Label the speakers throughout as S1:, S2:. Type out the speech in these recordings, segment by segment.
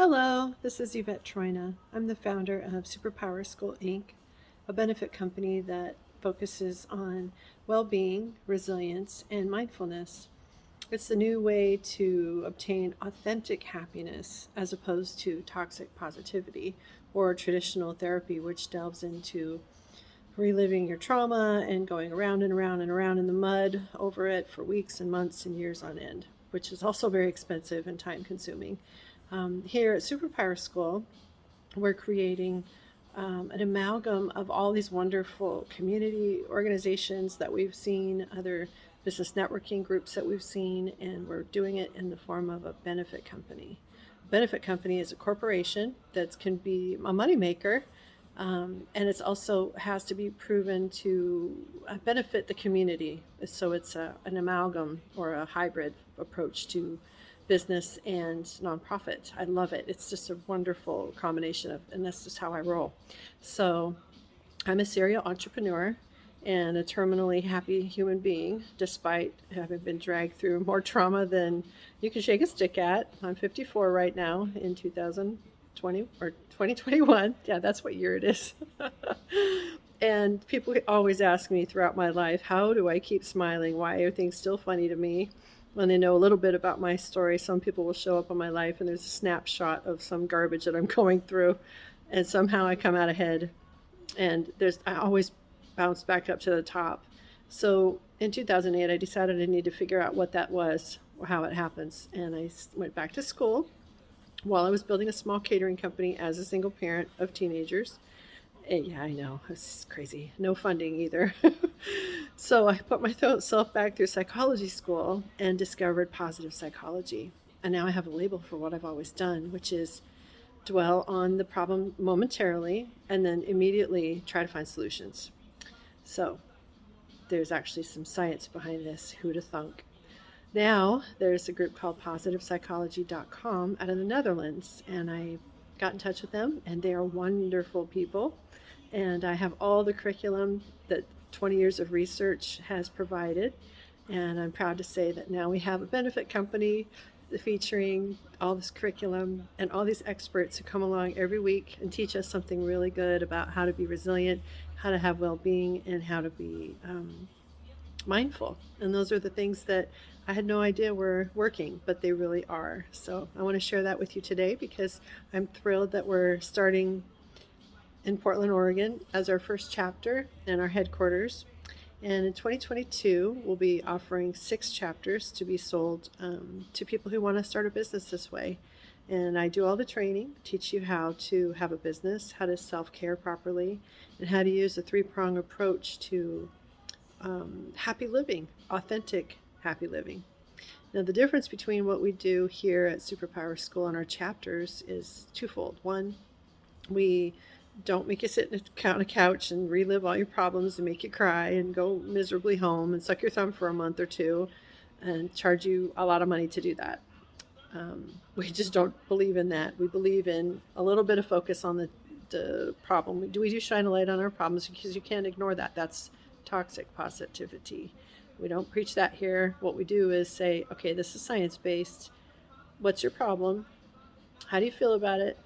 S1: Hello, this is Yvette Troyna. I'm the founder of Superpower School Inc., a benefit company that focuses on well being, resilience, and mindfulness. It's the new way to obtain authentic happiness as opposed to toxic positivity or traditional therapy, which delves into reliving your trauma and going around and around and around in the mud over it for weeks and months and years on end, which is also very expensive and time consuming. Here at Superpower School, we're creating an amalgam of all these wonderful community organizations that we've seen, other business networking groups that we've seen, and we're doing it in the form of a benefit company. A benefit company is a corporation that can be a moneymaker, and it's also has to be proven to benefit the community. So it's an amalgam or a hybrid approach to business and nonprofit. I love it. It's just a wonderful combination of, and that's just how I roll. So I'm a serial entrepreneur and a terminally happy human being, despite having been dragged through more trauma than you can shake a stick at. I'm 54 right now in 2020 or 2021. Yeah, that's what year it is. And people always ask me throughout my life, how do I keep smiling? Why are things still funny to me? When they know a little bit about my story, some people will show up on my life and there's a snapshot of some garbage that I'm going through, and somehow I come out ahead. And I always bounce back up to the top. So in 2008, I decided I need to figure out what that was or how it happens, and I went back to school while I was building a small catering company as a single parent of teenagers. And yeah, I know, it's crazy. No funding either. So I put myself back through psychology school and discovered positive psychology. And now I have a label for what I've always done, which is dwell on the problem momentarily and then immediately try to find solutions. So there's actually some science behind this. Who'd have thunk? Now there's a group called positivepsychology.com out of the Netherlands, and I got in touch with them, and they are wonderful people. And I have all the curriculum that 20 years of research has provided. And I'm proud to say that now we have a benefit company featuring all this curriculum and all these experts who come along every week and teach us something really good about how to be resilient, how to have well being, and how to be mindful. And those are the things that I had no idea were working, but they really are. So I want to share that with you today because I'm thrilled that we're starting in Portland, Oregon as our first chapter and our headquarters. And in 2022, we'll be offering 6 chapters to be sold to people who want to start a business this way. And I do all the training, teach you how to have a business, how to self-care properly, and how to use a 3-prong approach to happy living, authentic happy living. Now, the difference between what we do here at Superpower School and our chapters is twofold. One, we don't make you sit on a couch and relive all your problems and make you cry and go miserably home and suck your thumb for a month or two and charge you a lot of money to do that. We just don't believe in that. We believe in a little bit of focus on the problem. We do shine a light on our problems because you can't ignore that. That's toxic positivity. We don't preach that here. What we do is say, okay, this is science-based. What's your problem? How do you feel about it?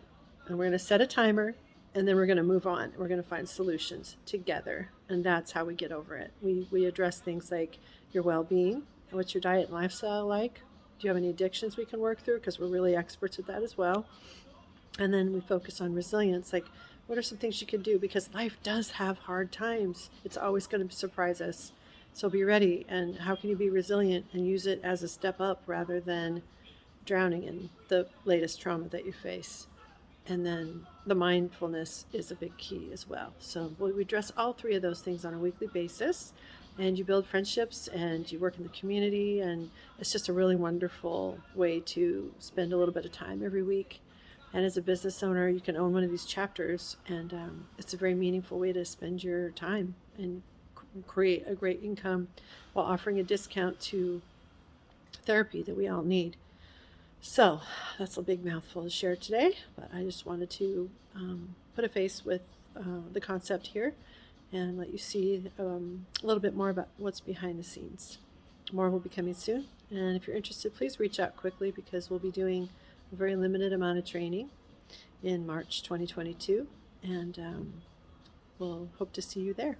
S1: And we're going to set a timer, and then we're going to move on. We're going to find solutions together, and that's how we get over it. We address things like your well-being, what's your diet and lifestyle like? Do you have any addictions we can work through? Because we're really experts at that as well. And then we focus on resilience, like what are some things you can do? Because life does have hard times. It's always going to surprise us. So be ready. And how can you be resilient and use it as a step up rather than drowning in the latest trauma that you face? And then the mindfulness is a big key as well. So we address all 3 of those things on a weekly basis. And you build friendships and you work in the community. And it's just a really wonderful way to spend a little bit of time every week. And as a business owner, you can own one of these chapters. And it's a very meaningful way to spend your time and create a great income while offering a discount to therapy that we all need. So that's a big mouthful to share today, but I just wanted to put a face with the concept here and let you see a little bit more about what's behind the scenes. More will be coming soon, and if you're interested, please reach out quickly because we'll be doing a very limited amount of training in March 2022, and we'll hope to see you there.